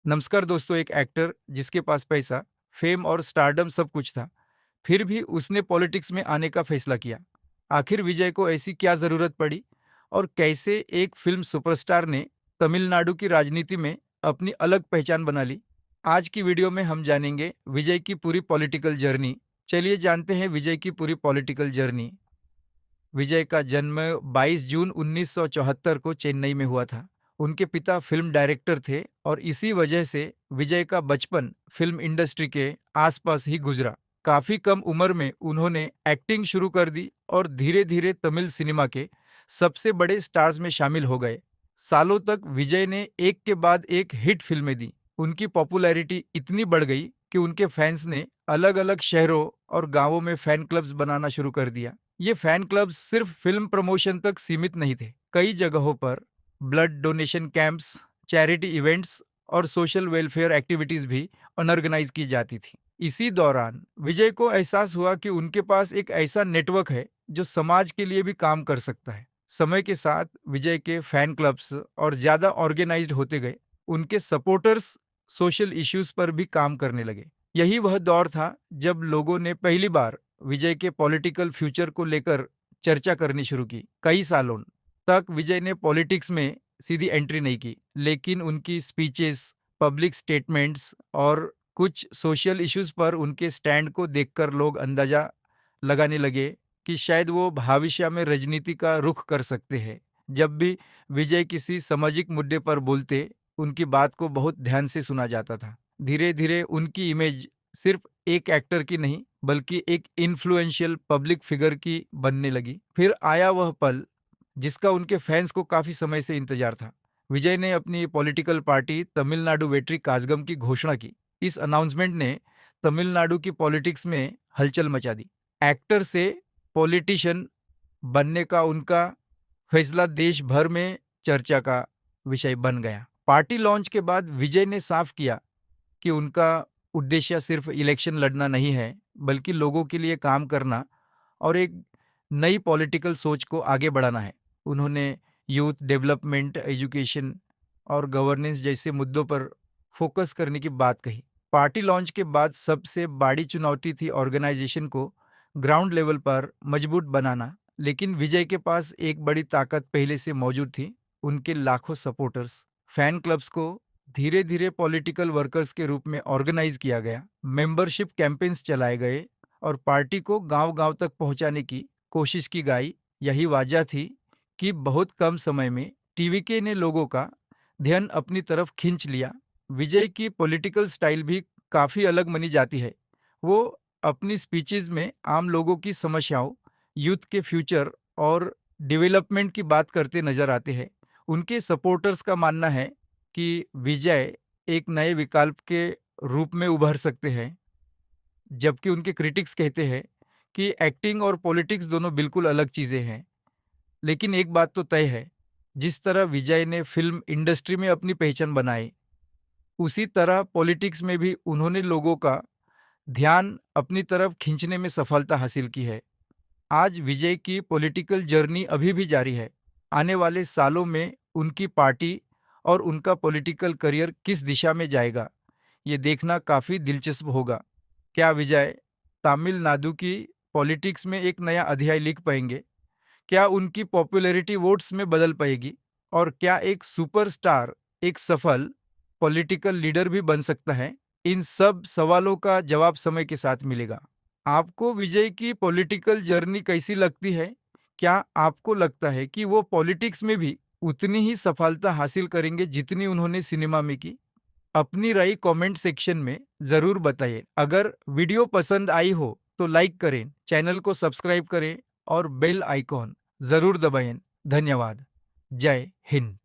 नमस्कार दोस्तों। एक एक्टर जिसके पास पैसा, फेम और स्टारडम सब कुछ था, फिर भी उसने पॉलिटिक्स में आने का फैसला किया। आखिर विजय को ऐसी क्या जरूरत पड़ी और कैसे एक फिल्म सुपरस्टार ने तमिलनाडु की राजनीति में अपनी अलग पहचान बना ली? आज की वीडियो में हम जानेंगे विजय की पूरी पॉलिटिकल जर्नी। चलिए जानते हैं विजय की पूरी पॉलिटिकल जर्नी। विजय का जन्म 22 जून 1974 को चेन्नई में हुआ था। उनके पिता फिल्म डायरेक्टर थे और इसी वजह से विजय का बचपन फिल्म इंडस्ट्री के आसपास ही गुजरा। काफी कम उम्र में उन्होंने एक्टिंग शुरू कर दी और धीरे धीरे तमिल सिनेमा के सबसे बड़े स्टार्स में शामिल हो गए। सालों तक विजय ने एक के बाद एक हिट फिल्में दी। उनकी पॉपुलैरिटी इतनी बढ़ गई कि उनके फैंस ने अलग अलग शहरों और गांवों में फैन क्लब्स बनाना शुरू कर दिया। ये फैन क्लब्स सिर्फ फिल्म प्रमोशन तक सीमित नहीं थे। कई जगहों पर blood donation camps, charity events और सोशल वेलफेयर एक्टिविटीज भी ऑर्गेनाइज की जाती थी। इसी दौरान विजय को एहसास हुआ कि उनके पास एक ऐसा नेटवर्क है जो समाज के लिए भी काम कर सकता है। समय के साथ विजय के फैन क्लब्स और ज्यादा ऑर्गेनाइज्ड होते गए। उनके सपोर्टर्स सोशल इश्यूज पर भी काम करने लगे। यही वह दौर था जब लोगों ने पहली बार विजय के पॉलिटिकल फ्यूचर को लेकर चर्चा करनी शुरू की। कई सालों तक विजय ने पॉलिटिक्स में सीधी एंट्री नहीं की, लेकिन उनकी स्पीचेस, पब्लिक स्टेटमेंट्स और कुछ सोशल इश्यूज पर उनके स्टैंड को देखकर लोग अंदाजा लगाने लगे कि शायद वो भविष्य में राजनीति का रुख कर सकते हैं। जब भी विजय किसी सामाजिक मुद्दे पर बोलते, उनकी बात को बहुत ध्यान से सुना जाता था। धीरे धीरे उनकी इमेज सिर्फ एक एक्टर की नहीं बल्कि एक इन्फ्लुएंशियल पब्लिक फिगर की बनने लगी। फिर आया वह पल जिसका उनके फैंस को काफी समय से इंतजार था। विजय ने अपनी पॉलिटिकल पार्टी तमिलनाडु वेट्री काजगम की घोषणा की। इस अनाउंसमेंट ने तमिलनाडु की पॉलिटिक्स में हलचल मचा दी। एक्टर से पॉलिटिशियन बनने का उनका फैसला देश भर में चर्चा का विषय बन गया। पार्टी लॉन्च के बाद विजय ने साफ किया कि उनका उद्देश्य सिर्फ इलेक्शन लड़ना नहीं है, बल्कि लोगों के लिए काम करना और एक नई पॉलिटिकल सोच को आगे बढ़ाना है। उन्होंने यूथ डेवलपमेंट, एजुकेशन और गवर्नेंस जैसे मुद्दों पर फोकस करने की बात कही। पार्टी लॉन्च के बाद सबसे बड़ी चुनौती थी ऑर्गेनाइजेशन को ग्राउंड लेवल पर मजबूत बनाना। लेकिन विजय के पास एक बड़ी ताकत पहले से मौजूद थी, उनके लाखों सपोर्टर्स। फैन क्लब्स को धीरे धीरे पॉलिटिकल वर्कर्स के रूप में ऑर्गेनाइज किया गया, मेंबरशिप कैंपेन्स चलाए गए और पार्टी को गांव-गांव तक पहुंचाने की कोशिश की गई। यही वजह थी कि बहुत कम समय में टीवीके ने लोगों का ध्यान अपनी तरफ खींच लिया। विजय की पॉलिटिकल स्टाइल भी काफी अलग मानी जाती है। वो अपनी स्पीचेस में आम लोगों की समस्याओं, यूथ के फ्यूचर और डेवलपमेंट की बात करते नजर आते हैं। उनके सपोर्टर्स का मानना है कि विजय एक नए विकल्प के रूप में उभर सकते हैं, जबकि उनके क्रिटिक्स कहते हैं कि एक्टिंग और पॉलिटिक्स दोनों बिल्कुल अलग चीजें हैं। लेकिन एक बात तो तय है, जिस तरह विजय ने फिल्म इंडस्ट्री में अपनी पहचान बनाई, उसी तरह पॉलिटिक्स में भी उन्होंने लोगों का ध्यान अपनी तरफ खींचने में सफलता हासिल की है। आज विजय की पॉलिटिकल जर्नी अभी भी जारी है। आने वाले सालों में उनकी पार्टी और उनका पॉलिटिकल करियर किस दिशा में जाएगा, ये देखना काफी दिलचस्प होगा। क्या विजय तमिलनाडु की पॉलिटिक्स में एक नया अध्याय लिख पाएंगे? क्या उनकी पॉपुलैरिटी वोट्स में बदल पाएगी? और क्या एक सुपरस्टार एक सफल पॉलिटिकल लीडर भी बन सकता है? इन सब सवालों का जवाब समय के साथ मिलेगा। आपको विजय की पॉलिटिकल जर्नी कैसी लगती है? क्या आपको लगता है कि वो पॉलिटिक्स में भी उतनी ही सफलता हासिल करेंगे जितनी उन्होंने सिनेमा में की? अपनी राय कमेंट सेक्शन में जरूर बताइए। अगर वीडियो पसंद आई हो तो लाइक करें, चैनल को सब्सक्राइब करें और बेल आइकॉन जरूर दबाएं। धन्यवाद। जय हिंद।